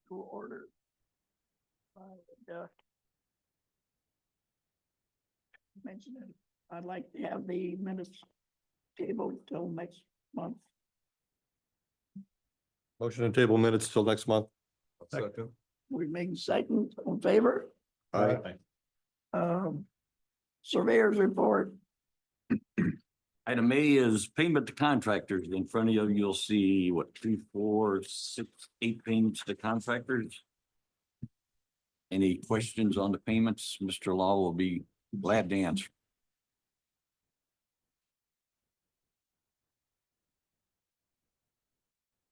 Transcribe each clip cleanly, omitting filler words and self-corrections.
to order. Mention it. I'd like to have the minutes tabled till next month. Motion to table minutes till next month. Second. We make second in favor. Aye. Surveyor's report. Item A is payment to contractors. In front of you, you'll see what, 2, 4, 6, 8 payments to contractors. Any questions on the payments? Mr. Law will be glad to answer.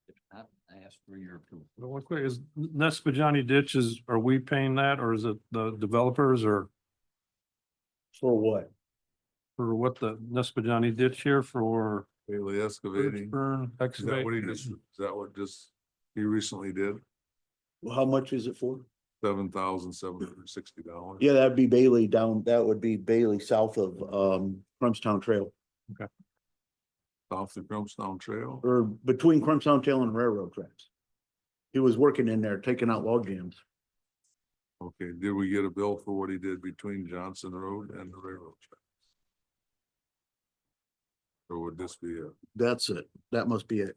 If not, I ask for your approval. But one quick, is Nespajani ditch are we paying that or is it the developers or For what? for what the Nespajani ditch here for? Bailey excavating. Burn, Is that what he excavate? just, is that what just, he recently did? Well, how much is it for? $7,760. Yeah, that'd be Bailey down, that would be Bailey south of, Crumpstown Trail, Off the Crumpstown Trail. or between Crumpstown Trail and railroad tracks. He was working in there, taking out log jams. Okay, did we get a bill for what he did between Johnson Road and the railroad track? Or would this be it? That's it. That must be it.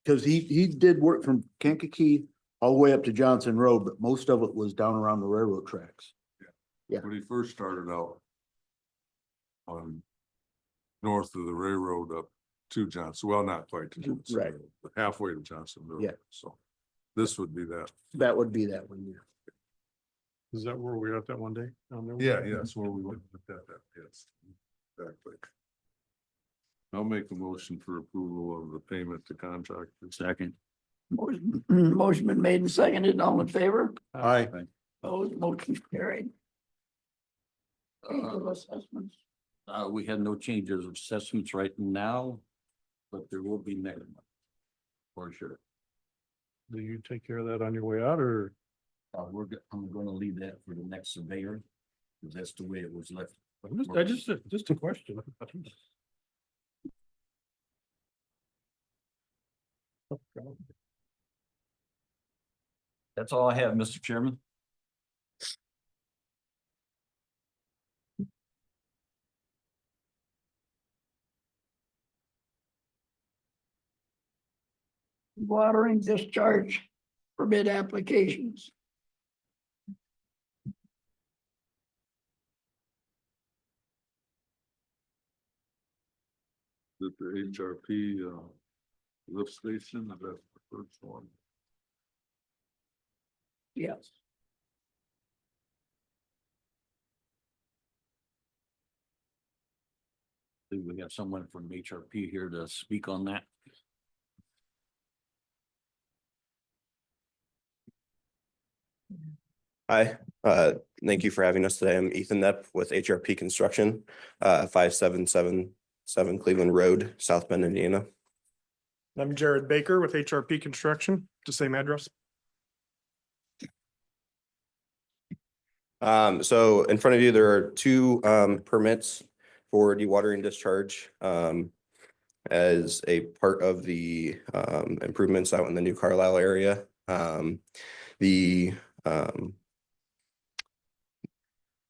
Cause he did work from Kankakee all the way up to Johnson Road, but most of it was down around the railroad tracks. Yeah. When he first started out on north of the railroad up to Johnson, well, not quite to Johnson Right. Road, but halfway to Johnson Road. Yeah. So this would be that. That would be that one year. Is that where we were at that one day? down there? Yeah, yeah, that's where we went with that, yes. Exactly. I'll make a motion for approval of the payment to contractors. Second. Motion been made and seconded. All in favor? Aye. Opposed, motion carried. Assessments. We have no changes of assessments right now, but there will be next month. For sure. Do you take care of that on your way out or? I'm gonna leave that for the next surveyor, because that's the way it was left. Just a question. That's all I have, Mr. Chairman. Watering discharge permit applications. That the HRP lift station, that's the first one. Yes. Do we have someone from HRP here to speak on that? Hi, thank you for having us today. I'm Ethan Knepp with HRP Construction, 5777 Cleveland Road, South Bend, Indiana. I'm Jared Baker with HRP Construction, the same address. So in front of you, there are two permits for dewatering discharge as a part of the improvements out in the New Carlisle area.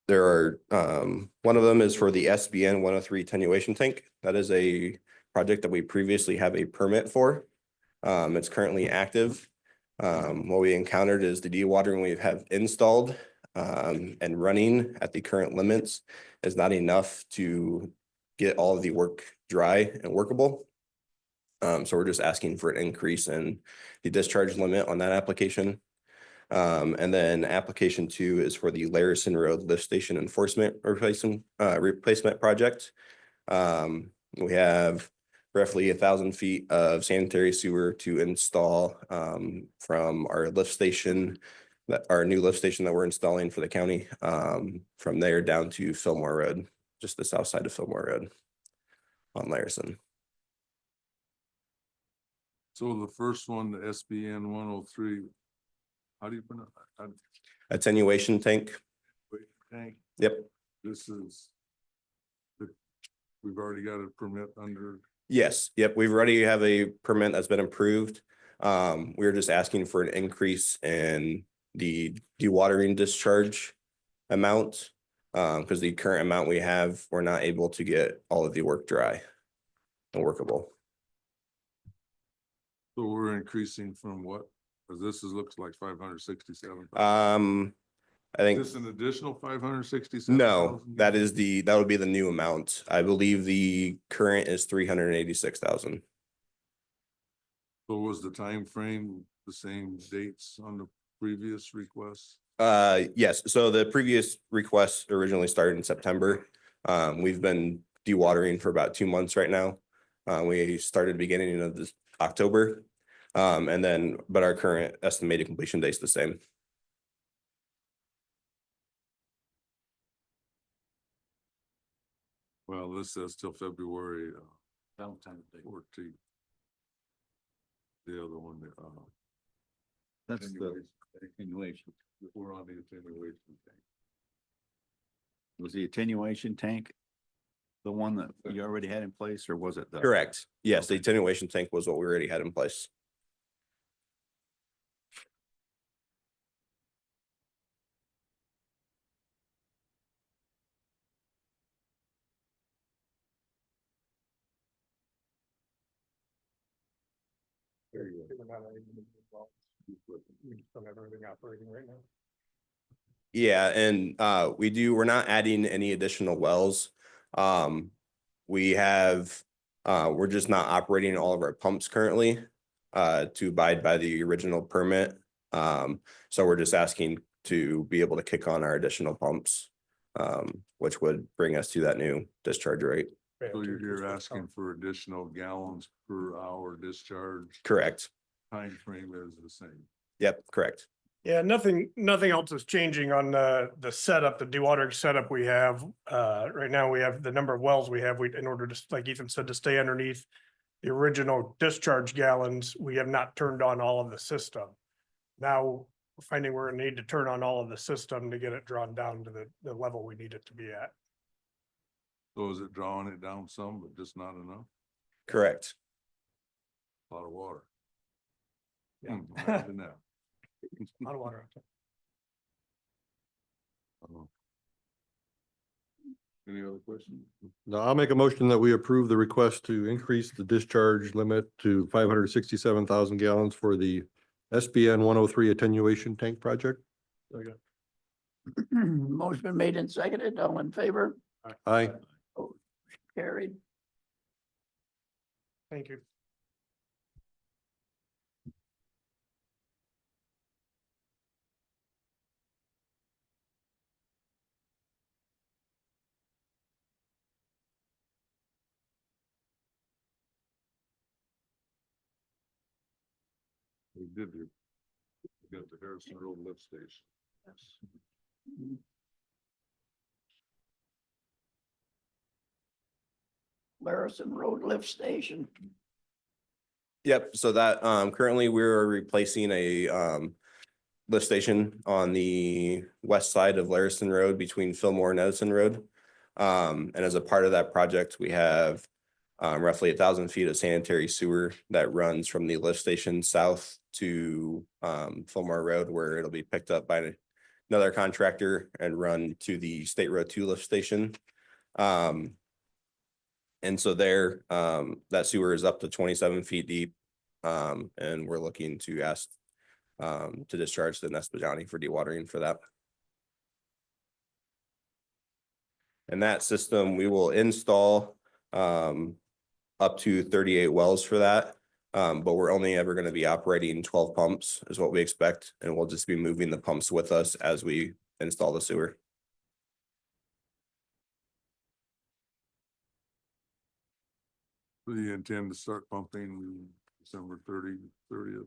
There are, one of them is for the SBN 103 attenuation tank. That is a project that we previously have a permit for. It's currently active. What we encountered is the dewatering we have installed and running at the current limits is not enough to get all of the work dry and workable. So we're just asking for an increase in the discharge limit on that application. And then application 2 is for the Larison Road Lift Station Enforcement replacement project. We have roughly 1,000 feet of sanitary sewer to install from our lift station, our new lift station that we're installing for the county, from there down to Fillmore Road, just the south side of Fillmore Road on Larison. So the first one, the SBN 103, how do you pronounce that? Attenuation tank. Tank, Yep. this is. We've already got a permit under, Yes. Yep. We've already have a permit that's been approved. We were just asking for an increase in the dewatering discharge amount. Because the current amount we have, we're not able to get all of the work dry and workable. So we're increasing from what? Cause looks like 567. I think. Is this an additional 567? No, that would be the new amount. I believe the current is 386,000. So was the time frame the same dates on the previous request? Yes, so the previous request originally started in September. We've been dewatering for about 2 months right now. We started beginning of this October. But our current estimated completion date is the same. Well, this says till February Valentine's Day. 14th. The other one, That's the, attenuation. We're on the attenuation tank. was the attenuation tank the one that you already had in place, or was it the? Correct. Yes, the attenuation tank was what we already had in place. We just don't have everything operating right now. Yeah, and we're not adding any additional wells. We're just not operating all of our pumps currently to abide by the original permit. So we're just asking to be able to kick on our additional pumps, which would bring us to that new discharge rate. So you're here asking for additional gallons per hour discharge. Correct. Time frame is the same. Yep, correct. Yeah, nothing else is changing on the setup, the dewatering setup we have. Right now, we have the number of wells we have, in order to, like Ethan said, to stay underneath the original discharge gallons, we have not turned on all of the system. Now, we're finding we're gonna need to turn on all of the system to get it drawn down to the level we need it to be at. So is it drawing it down some, but just not enough? Correct. A lot of water. Yeah. Imagine that. A lot of water. Any other questions? Now I'll make a motion that we approve the request to increase the discharge limit to 567,000 gallons for the SBN 103 attenuation tank project. Motion been made and seconded. All in favor? Aye. Carried. Thank you. We did. We got the Harrison Road lift station. Larison Road Lift Station. Yep, so that currently we're replacing a lift station on the west side of Larison Road between Fillmore and Edison Road. And as a part of that project, we have roughly 1,000 feet of sanitary sewer that runs from the lift station south to Fillmore Road, where it'll be picked up by another contractor and run to the State Road 2 lift station. And so there, that sewer is up to 27 feet deep. And we're looking to ask to discharge the Nespejani for dewatering for that. And that system, we will install up to 38 wells for that. But we're only ever going to be operating 12 pumps is what we expect. And we'll just be moving the pumps with us as we install the sewer. Do you intend to start pumping December 30th?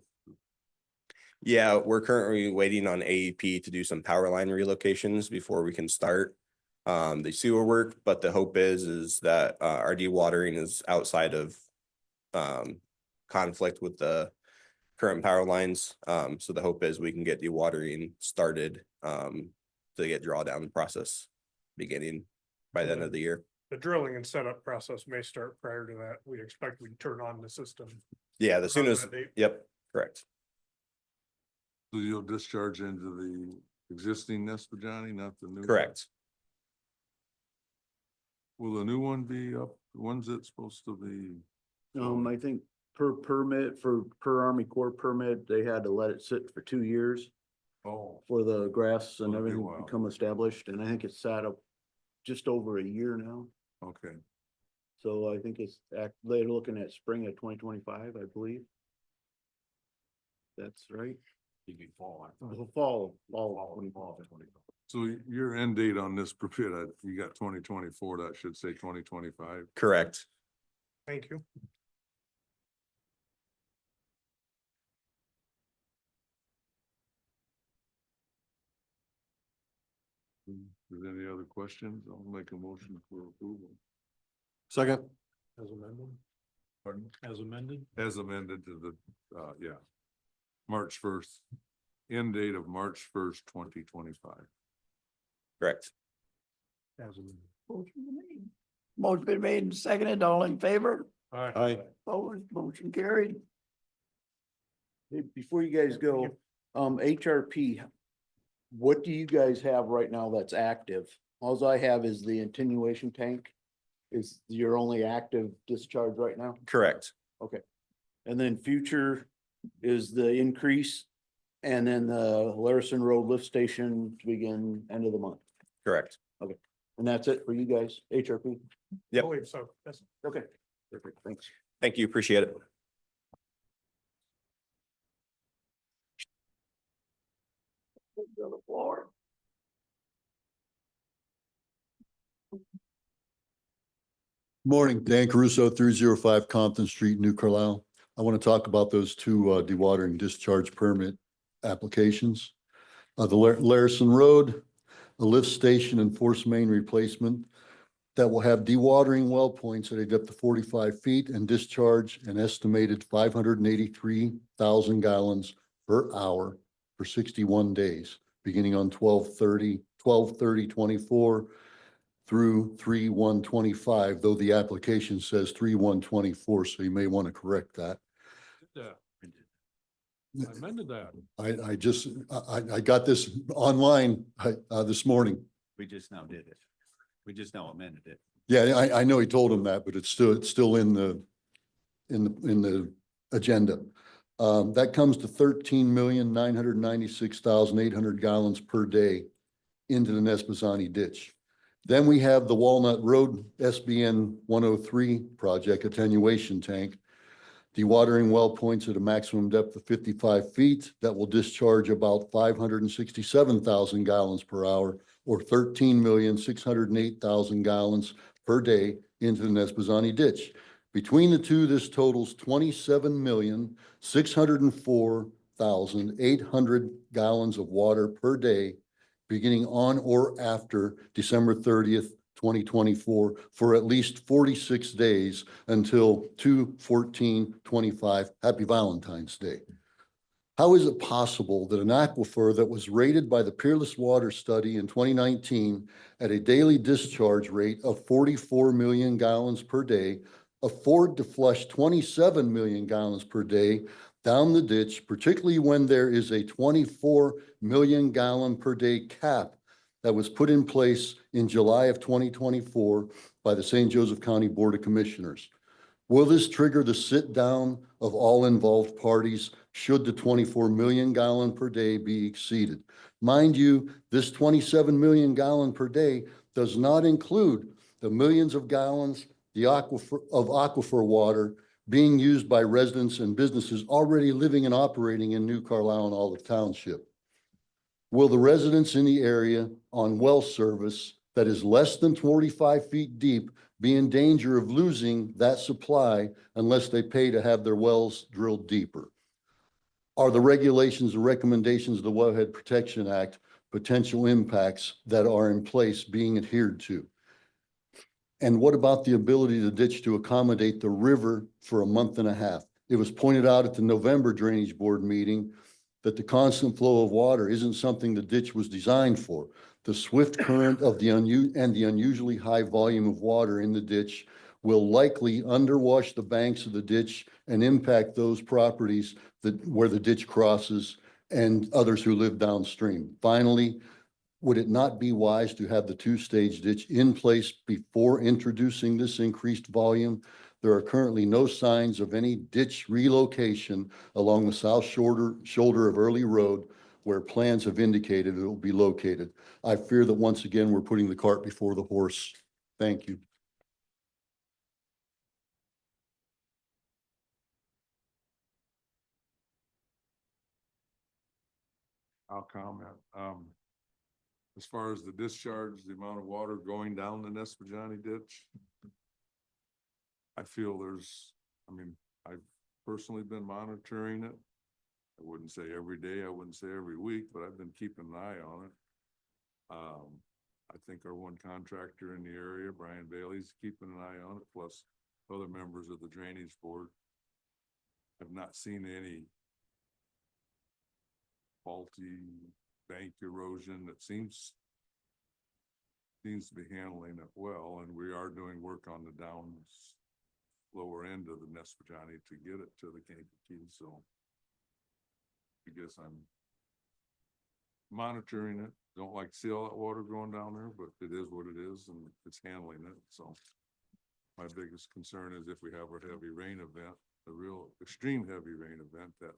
Yeah, we're currently waiting on AEP to do some power line relocations before we can start the sewer work, but the hope is that our dewatering is outside of conflict with the current power lines. So the hope is we can get dewatering started to get drawdown process beginning by the end of the year. The drilling and setup process may start prior to that. We expect we turn on the system. Yeah, the soonest, Around that date. yep, Correct. So you'll discharge into the existing Nespajani, not the new? one? Correct. Will the new one be up? When's it supposed to be? I think per permit per Army Corps permit, they had to let it sit for 2 years Oh, for the grass and That'll be a everything while. to become established. And I think it's sat up just over a year now. okay. So I think they're looking at spring of 2025, I believe. That's right. Fall. 25. So your end date on this permit, you got 2024, that should say 2025. Correct. Thank you. Is there any other questions? I'll make a motion for approval. Second. As amended? Pardon? As amended? As amended to the, yeah. March 1st, end date of March 1st, 2025. Correct. As amended. Motion been made and seconded, all in favor? Aye. Opposed, motion carried. Hey, before you guys go, HRP, what do you guys have right now that's active? Alls I have is the attenuation tank. Is your only active discharge right now? Correct. And then future is the increase. And then the Larison Road lift station to begin end of the month. Correct. And that's it for you guys, HRP? Yep. I believe so. Yes. Okay. Perfect, thanks. Thank you. Appreciate it. To the floor. Morning, Dan Caruso, 305 Compton Street, New Carlisle. I want to talk about those two dewatering discharge permit applications. The Larison Road, a lift station and force main replacement that will have dewatering well points at a depth of 45 feet and discharge an estimated 583,000 gallons per hour for 61 days, beginning on 12/30/24 through 3/1/25, though the application says 3/1/24, so you may want to correct that. Yeah. I amended that. I got this online this morning. We just now did it. We just now amended it. Yeah, I know he told him that, but it's still in the agenda. That comes to 13,996,800 gallons per day into the Nespasani ditch. Then we have the Walnut Road SBN 103 project attenuation tank. Dewatering well points at a maximum depth of 55 feet that will discharge about 567,000 gallons per hour or 13,608,000 gallons per day into the Nespasani ditch. Between the two, this totals 27,604,800 gallons of water per day, beginning on or after December 30th, 2024 for at least 46 days until 2/14/25. Happy Valentine's Day. How is it possible that an aquifer that was rated by the Peerless Water Study in 2019 at a daily discharge rate of 44 million gallons per day afford to flush 27 million gallons per day down the ditch, particularly when there is a 24 million gallon per day cap that was put in place in July of 2024 by the St. Joseph County Board of Commissioners? Will this trigger the sit down of all involved parties should the 24 million gallon per day be exceeded? Mind you, this 27 million gallon per day does not include the millions of gallons of aquifer water being used by residents and businesses already living and operating in New Carlisle and Olive Township. Will the residents in the area on well service that is less than 45 feet deep be in danger of losing that supply unless they pay to have their wells drilled deeper? Are the regulations and recommendations of the Wellhead Protection Act potential impacts that are in place being adhered to? And what about the ability of the ditch to accommodate the river for a month and a half? It was pointed out at the November Drainage Board meeting that the constant flow of water isn't something the ditch was designed for. The swift current of the unusually high volume of water in the ditch will likely underwash the banks of the ditch and impact those properties where the ditch crosses and others who live downstream. Finally, would it not be wise to have the two-stage ditch in place before introducing this increased volume? There are currently no signs of any ditch relocation along the south shoulder of Early Road where plans have indicated it will be located. I fear that once again, we're putting the cart before the horse. Thank you. I'll comment. As far as the discharge, the amount of water going down the Nespadjani ditch, I feel I've personally been monitoring it. I wouldn't say every day, I wouldn't say every week, but I've been keeping an eye on it. I think our one contractor in the area, Brian Bailey's keeping an eye on it, plus other members of the drainage board. Have not seen any faulty bank erosion that seems to be handling it well, and we are doing work on the lower end of the Nespadjani to get it to the Kankakee, so I guess I'm monitoring it. Don't like to see all that water going down there, but it is what it is, and it's handling it, so my biggest concern is if we have a heavy rain event, a real extreme heavy rain event, that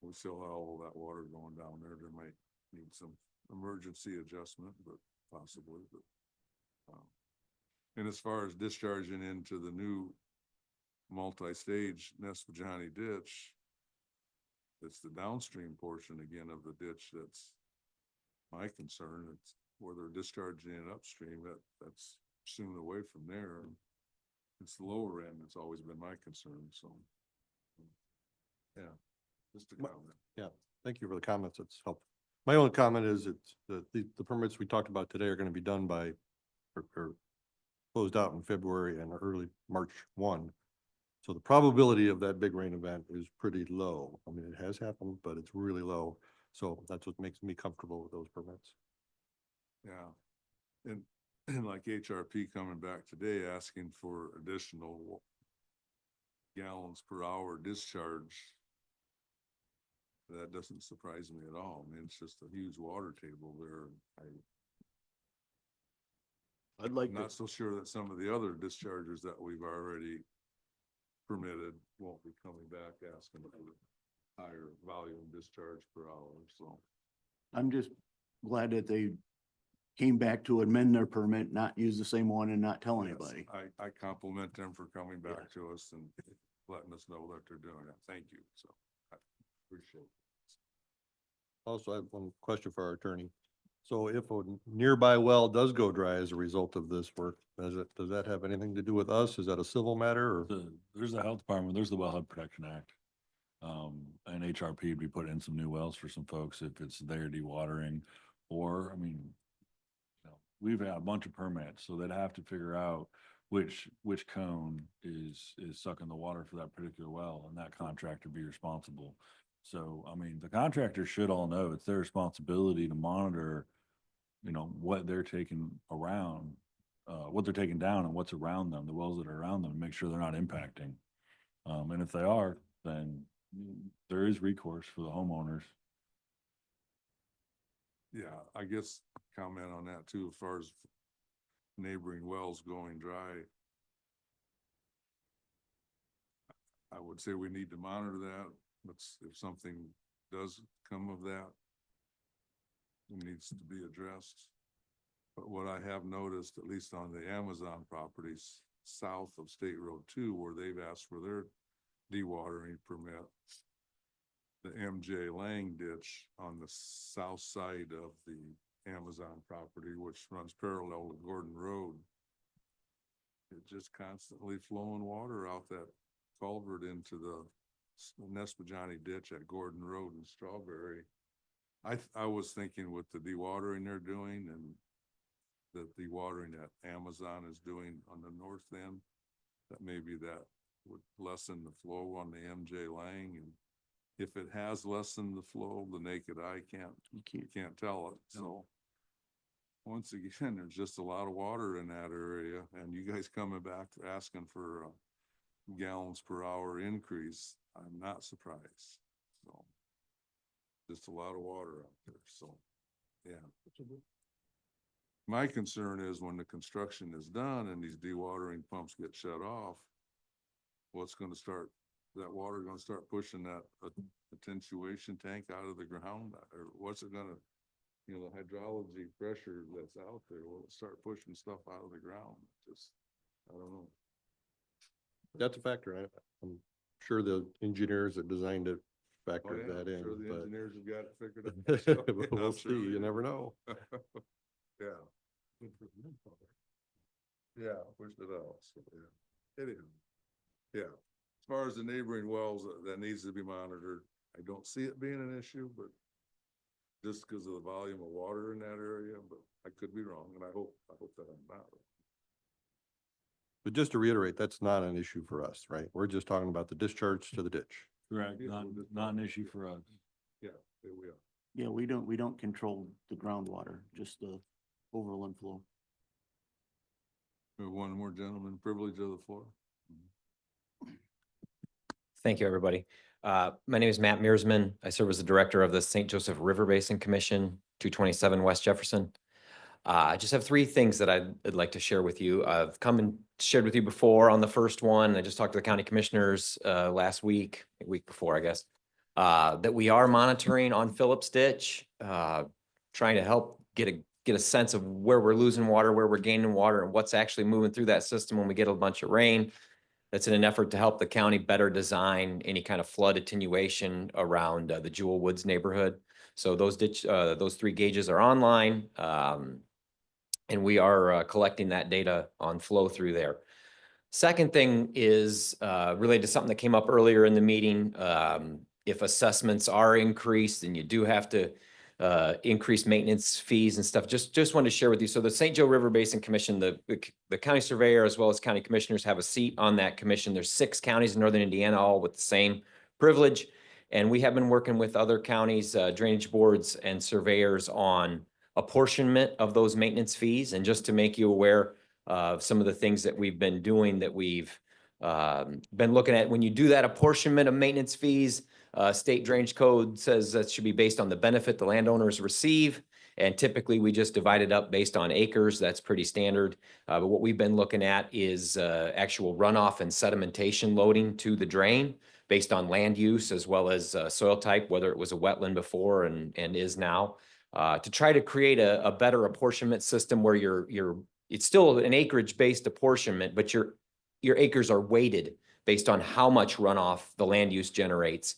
we still have all that water going down there. There might need some emergency adjustment, but possibly, and as far as discharging into the new multi-stage Nespadjani ditch, it's the downstream portion again of the ditch that's my concern. It's where they're discharging it upstream, that's soon away from there. It's the lower end. It's always been my concern, so. Yeah, just a comment. Yeah, thank you for the comments. It's helpful. My only comment is it's the permits we talked about today are going to be done by or closed out in February and early March 1. So the probability of that big rain event is pretty low. I mean, it has happened, but it's really low. So that's what makes me comfortable with those permits. Yeah, and like HRP coming back today asking for additional gallons per hour discharge. That doesn't surprise me at all. I mean, it's just a huge water table there. I'd like I'm not so sure that some of the other dischargers that we've already permitted won't be coming back asking for higher volume discharge per hour, so. I'm just glad that they came back to amend their permit, not use the same one and not tell Yes, anybody. I compliment them for coming back to us and letting us know that they're doing it. Thank you, so I appreciate it. Also, I have one question for our attorney. So if a nearby well does go dry as a result of this work, does that have anything to do with us? Is that a civil matter or? There's the health department, there's the Wellhead Protection Act. And HRP would be putting in some new wells for some folks if it's their dewatering, or, I mean, you know, we've had a bunch of permits, so they'd have to figure out which cone is sucking the water for that particular well, and that contractor be responsible. So, I mean, the contractor should all know it's their responsibility to monitor, you know, what they're taking around, what they're taking down and what's around them, the wells that are around them, and make sure they're not impacting. And if they are, then there is recourse for the homeowners. Yeah, I guess comment on that too, as far as neighboring wells going dry. I would say we need to monitor that. If something does come of that, it needs to be addressed. But what I have noticed, at least on the Amazon properties south of State Road 2, where they've asked for their dewatering permit, the MJ Lang ditch on the south side of the Amazon property, which runs parallel to Gordon Road, it's just constantly flowing water out that culvert into the Nespadjani ditch at Gordon Road and Strawberry. I was thinking with the dewatering they're doing and the dewatering that Amazon is doing on the north end, that maybe that would lessen the flow on the MJ Lang. And if it has lessened the flow, the naked eye can't tell it. So once again, there's just a lot of water in that area, and you guys coming back asking for gallons per hour increase. I'm not surprised, so. Just a lot of water out there, so, yeah. My concern is when the construction is done and these dewatering pumps get shut off, what's gonna start, that water gonna start pushing that attenuation tank out of the ground? Or what's it gonna, you know, the hydrology pressure that's out there, will it start pushing stuff out of the ground? Just, I don't know. That's a factor. I'm sure the engineers that designed it Oh, factored yeah, that I'm in, sure the but engineers have got it figured out. So, yeah, we'll I'm see. sure they You do. never know. Yeah. Yeah, pushed it out, so, yeah. Anyhow, yeah. As far as the neighboring wells, that needs to be monitored. I don't see it being an issue, but just because of the volume of water in that area, but I could be wrong, and I hope that I'm not. But just to reiterate, that's not an issue for us, right? We're just talking about the discharge to the ditch. Correct, Yeah, not, we'll just- not an issue for us. Yeah, there we are. Yeah, we don't control the groundwater, just the overland flow. We have one more gentleman, privilege of the floor. Thank you, everybody. My name is Matt Mearsman. I serve as the director of the St. Joseph River Basin Commission, 227 West Jefferson. I just have three things that I'd like to share with you. I've come and shared with you before on the first one. I just talked to the county commissioners last week, a week before, I guess, that we are monitoring on Phillips Ditch, trying to help get a sense of where we're losing water, where we're gaining water, and what's actually moving through that system when we get a bunch of rain. That's in an effort to help the county better design any kind of flood attenuation around the Jewel Woods neighborhood. So those three gauges are online, and we are collecting that data on flow through there. Second thing is related to something that came up earlier in the meeting. If assessments are increased and you do have to increase maintenance fees and stuff, just wanted to share with you. So the St. Joe River Basin Commission, the county surveyor as well as county commissioners have a seat on that commission. There's 6 counties in northern Indiana, all with the same privilege. And we have been working with other counties, drainage boards and surveyors on apportionment of those maintenance fees. And just to make you aware of some of the things that we've been doing, that we've been looking at, when you do that apportionment of maintenance fees, state drainage code says that should be based on the benefit the landowners receive. And typically we just divide it up based on acres. That's pretty standard. But what we've been looking at is actual runoff and sedimentation loading to the drain based on land use as well as soil type, whether it was a wetland before and is now, to try to create a better apportionment system where it's still an acreage based apportionment, but your acres are weighted based on how much runoff the land use generates.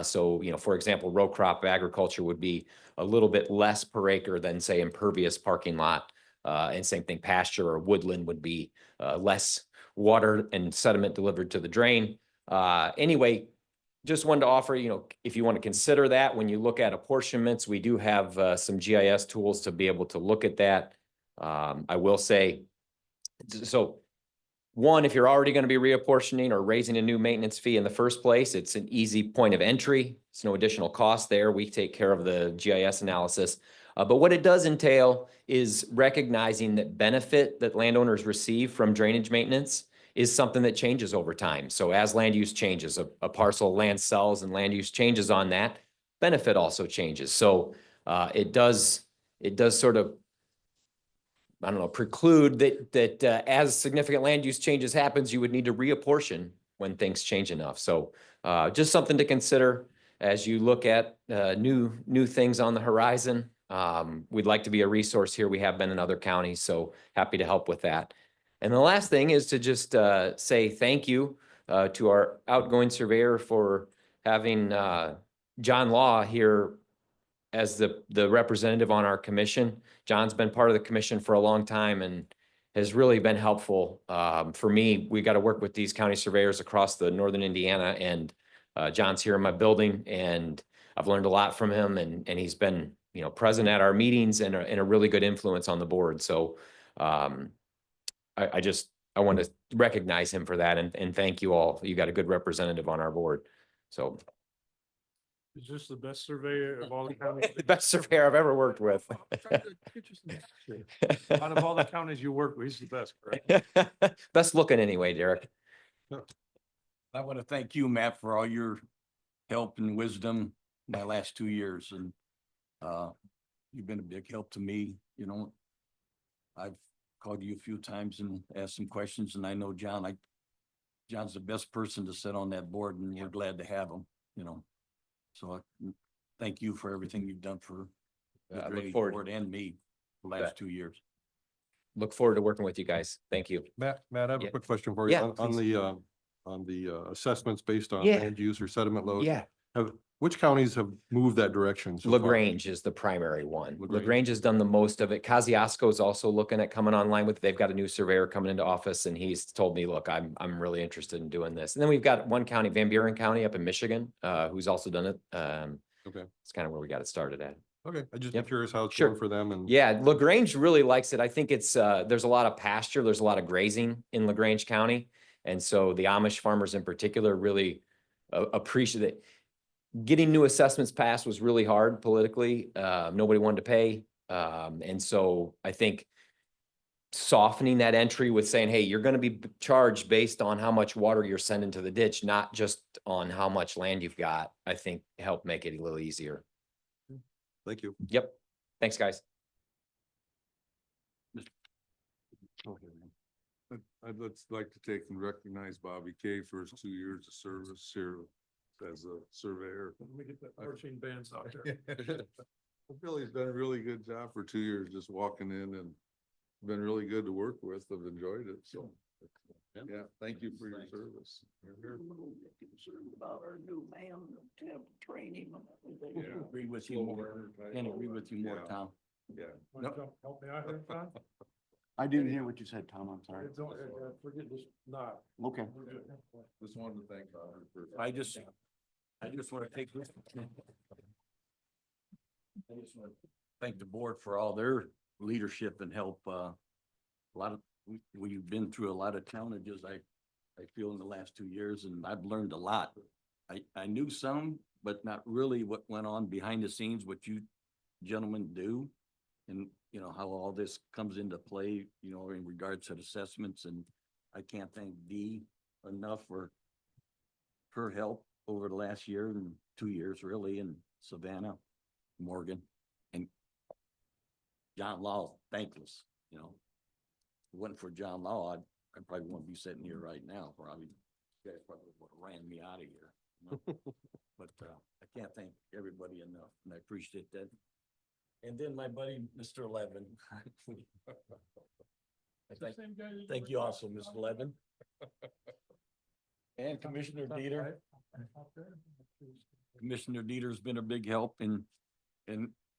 So, you know, for example, row crop agriculture would be a little bit less per acre than, say, impervious parking lot. And same thing, pasture or woodland would be less water and sediment delivered to the drain. Anyway, just wanted to offer, you know, if you want to consider that when you look at apportionments, we do have some GIS tools to be able to look at that. I will say, so one, if you're already going to be reapportioning or raising a new maintenance fee in the first place, it's an easy point of entry. It's no additional cost there. We take care of the GIS analysis. But what it does entail is recognizing that benefit that landowners receive from drainage maintenance is something that changes over time. So as land use changes, a parcel of land sells and land use changes on that, benefit also changes. So it does sort of, I don't know, preclude that as significant land use changes happens, you would need to reapportion when things change enough. So just something to consider as you look at new things on the horizon. We'd like to be a resource here. We have been in other counties, so happy to help with that. And the last thing is to just say thank you to our outgoing surveyor for having John Law here as the representative on our commission. John's been part of the commission for a long time and has really been helpful. For me, we got to work with these county surveyors across the northern Indiana, and John's here in my building, and I've learned a lot from him, and he's been, you know, present at our meetings and a really good influence on the board. So I want to recognize him for that and thank you all. You got a good representative on our board. So Is this the best surveyor of all the counties? the best surveyor I've ever worked with. Out of all the counties you work with, he's the best, correct? Best looking anyway, Derek. I want to thank you, Matt, for all your help and wisdom my last 2 years, and you've been a big help to me, you know. I've called you a few times and asked some questions, and I know John's the best person to sit on that board, and we're glad to have him, you know. So thank you for everything you've done for the I look drainage forward- board and me the Bet. last 2 years. Look forward to working with you guys. Thank you. Matt, I have a Yeah. quick question for you. Yeah, On the assessments based on Yeah. land use or sediment load. Yeah. Which counties have moved that direction so far? LaGrange is the primary one. LaGrange. LaGrange has done the most of it. Kosciuszko is also looking at coming online with, they've got a new surveyor coming into office and he's told me, look, I'm really interested in doing this. And then we've got one county, Van Buren County up in Michigan, who's also done it. Okay, It's kind of where we got it started at. okay. I just Yep. curious how it's Sure. going for them and. Yeah, LaGrange really likes it. I think it's, there's a lot of pasture, there's a lot of grazing in LaGrange County. And so the Amish farmers in particular really appreciate it. Getting new assessments passed was really hard politically. Nobody wanted to pay. And so I think softening that entry with saying, hey, you're going to be charged based on how much water you're sending to the ditch, not just on how much land you've got, I think helped make it a little easier. Thank you. Yep. Thanks, guys. I'd like to take and recognize Bobby Kay for his 2 years of service here as a surveyor. Let me get that marching bands out there. I feel he's done a really good job for 2 years, just walking in and been really good to work with. I've enjoyed it, so. Yeah, thank you for your service. We're a little bit concerned about our new man, to have to train him and everything. Yeah. Agree with you more. Can't agree with you more, Yeah. Tom. Yeah. Wanna help me out here, Tom? I didn't hear what you said, Tom, I'm sorry. Don't, forget this, not. Okay. Just wanted to thank Bobby for. I just want to take this. I just want to thank the board for all their leadership and help. A lot of, we've been through a lot of challenges, I feel in the last 2 years, and I've learned a lot. I knew some, but not really what went on behind the scenes, what you gentlemen do. And, you know, how all this comes into play, you know, in regards to assessments, and I can't thank Dee enough for her help over the last year and 2 years really, and Savannah, Morgan, and John Law, thankless, you know. If it wasn't for John Law, I probably wouldn't be sitting here right now, probably. You guys probably would have ran me out of here. You know? But I can't thank everybody enough, and I appreciate that. And then my buddy, Mr. Levin. Thank you also, Mr. Levin. And Commissioner Dieter. Commissioner Dieter's been a big help, and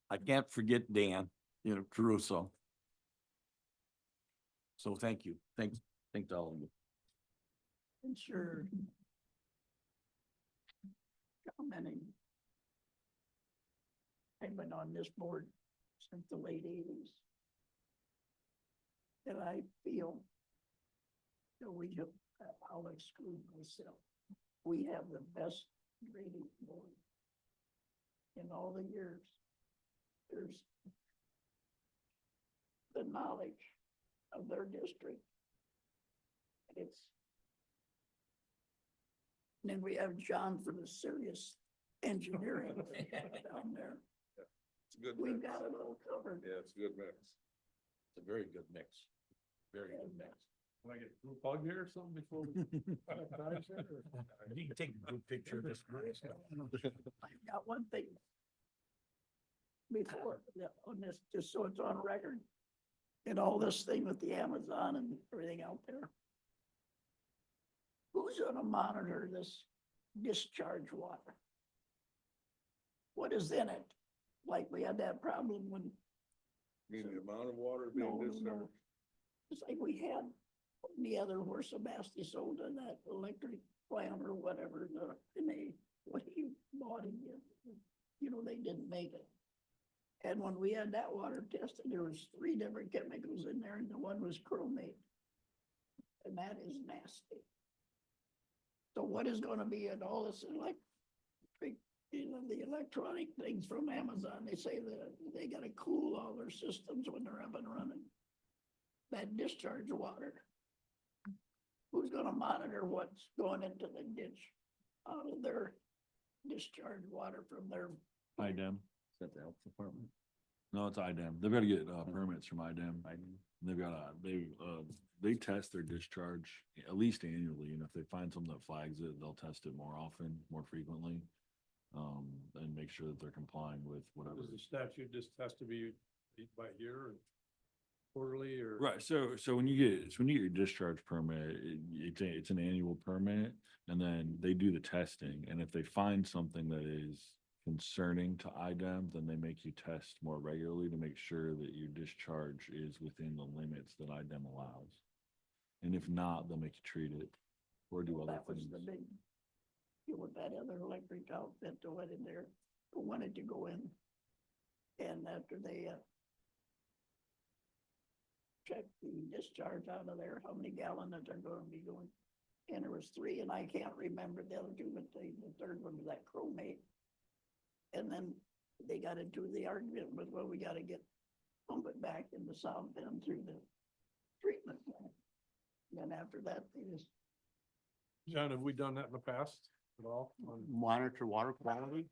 I can't forget Dan, you know, Caruso. So thank you. Thanks to all of you. And sure. Commenting. I've been on this board since the late 80s. And I feel that we have, I'll exclude myself, we have the best drainage board in all the years. There's the knowledge of their district. It's, and then we have John for the serious engineering down there. It's a good We've mix. got it all covered. Yeah, it's a good mix. It's a very good mix. Very good mix. Can I get a group hug here or something before? You can take a good picture of this. I've got one thing. Before, on this, just so it's on record, and all this thing with the Amazon and everything out there. Who's gonna monitor this discharge water? What is in it? Like we had that problem when, I mean, the amount of water no, being no, discharged. no. It's like we had the other where Sebasti sold in that electric plant or whatever, and they, what he bought again, you know, they didn't make it. And when we had that water tested, there was 3 different chemicals in there, and the one was chromate. And that is nasty. So what is gonna be in all this electric, you know, the electronic things from Amazon? They say that they gotta cool all their systems when they're up and running. That discharge water. who's gonna monitor what's going into the ditch out of their discharge water from their, IDEM. Is that the health department? No, it's IDEM. They've got to get permits from IDEM. They've got they test their discharge at least annually, and if they find something that flags it, they'll test it more often, more frequently. And make sure that they're complying with whatever. Does the statute just has to be by year or quarterly or? Right, so when you get your discharge permit, it's an annual permit, and then they do the testing, and if they find something that is concerning to IDEM, then they make you test more regularly to make sure that your discharge is within the limits that IDEM allows. And if not, they'll make you treat it or do other that was things. the big, with that other electric outfit that went in there, who wanted to go in. And after they, checked the discharge out of there, how many gallons are gonna be going? And there was 3, and I can't remember the other 2, but the third one was that chromate. And then they got into the argument with, well, we gotta pump it back in the South Bend through the treatment plant. And then after that, they just, John, have we done that in the past at all? Monitor water quality?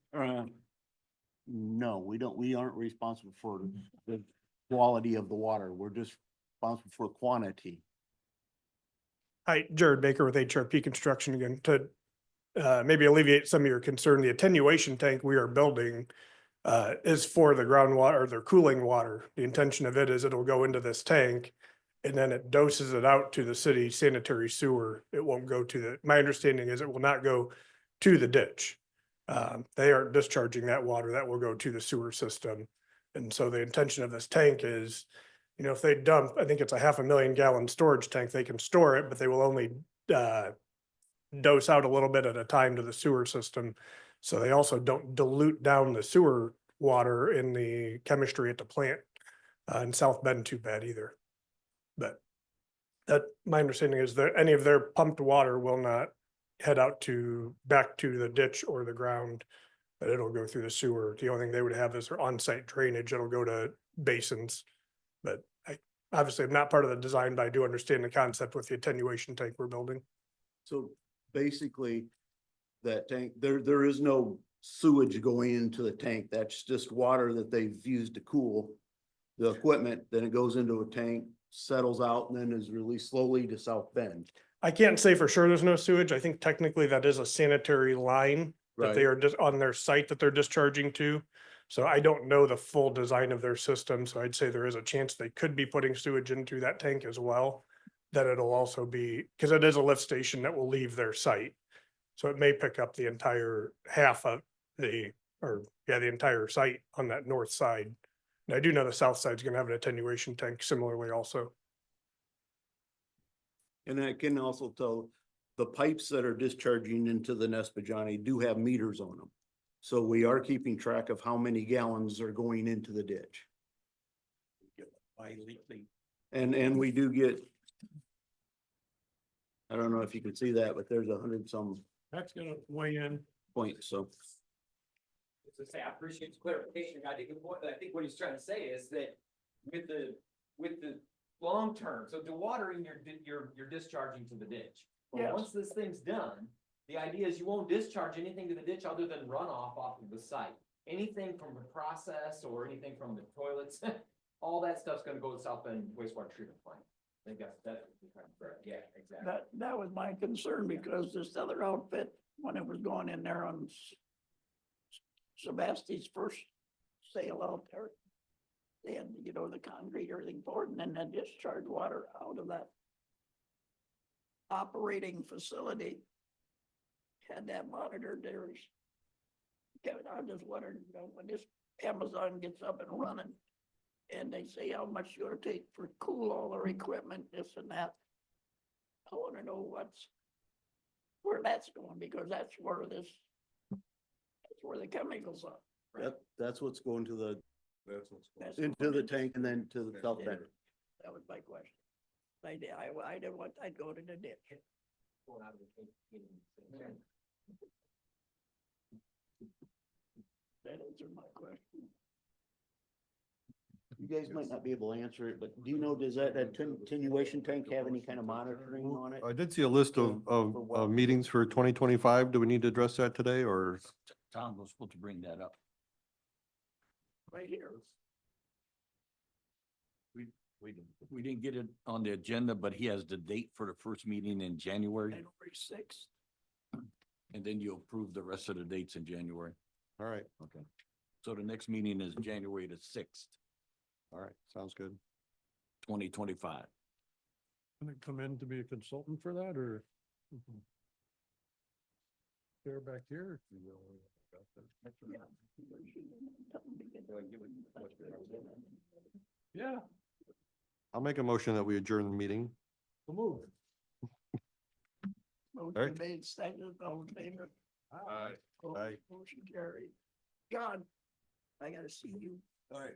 No, we don't, we aren't responsible for the quality of the water. We're just responsible for quantity. Hi, Jared Baker with HRP Construction again, to maybe alleviate some of your concern. The attenuation tank we are building is for the groundwater, or the cooling water. The intention of it is it'll go into this tank and then it doses it out to the city sanitary sewer. It won't go to my understanding is it will not go to the ditch. They aren't discharging that water. That will go to the sewer system. And so the intention of this tank is, you know, if they dump, I think it's a 500,000 gallon storage tank, they can store it, but they will only dose out a little bit at a time to the sewer system. So they also don't dilute down the sewer water in the chemistry at the plant in South Bend too bad either. But that, my understanding is that any of their pumped water will not head out back to the ditch or the ground, but it'll go through the sewer. The only thing they would have is their on-site drainage. It'll go to basins. But I obviously am not part of the design, but I do understand the concept with the attenuation tank we're building. So basically, that tank, there is no sewage going into the tank. That's just water that they've used to cool the equipment. Then it goes into a tank, settles out, and then is released slowly to South Bend. I can't say for sure there's no sewage. I think technically that is a sanitary line that they are just on their site that they're discharging to. So I don't know the full design of their system. So I'd say there is a chance they could be putting sewage into that tank as well. That it'll also be, because it is a lift station that will leave their site. So it may pick up the entire half of the entire site on that north side. And I do know the south side's gonna have an attenuation tank similarly also. And I can also tell the pipes that are discharging into the Nespajani do have meters on them. So we are keeping track of how many gallons are going into the ditch. And we do get, I don't know if you can see that, but there's 100 some That's gonna weigh in. points, so. To say, I appreciate the clarification. I think what he's trying to say is that with the long term, so dewatering, you're discharging to the ditch. Well, Yes. once this thing's done, the idea is you won't discharge anything to the ditch other than runoff off of the site. Anything from the process or anything from the toilets, all that stuff's gonna go to South Bend wastewater treatment plant. I think that's correct. Yeah, exactly. that was my concern, because this other outfit, when it was going in there on Sebasti's first sale out there, they had, you know, the concrete, everything poured, and then they discharge water out of that operating facility. Had that monitored. There's, Kevin, I just wondered, you know, when this Amazon gets up and running, and they say how much it's gonna take for cool all their equipment, this and that. I wanna know where that's going, because that's where the chemicals are. That's what's going to the, That's what's. That's into the tank and then to the South Bend. That was my question. I didn't want, I'd go to the ditch. Going out of the tank, getting the same thing. That answered my question. You guys might not be able to answer it, but do you know, does that attenuation tank have any kind of monitoring on it? I did see a list of, For what? of meetings for 2025. Do we need to address that today or? Tom was supposed to bring that up. Right here. We didn't get it on the agenda, but he has the date for the first meeting in January, January 6th. and then you approve the rest of the dates in January. All right, Okay. So the next meeting is January the 6th, all right, sounds good. 2025. Can it come in to be a consultant for that or? They're back here. Yeah. I'll make a motion that we adjourn the meeting. Move. Motion Eric? made, seconded, all in favor. Aye. Opposed, Aye. Motion carried. John, I gotta see you. All right.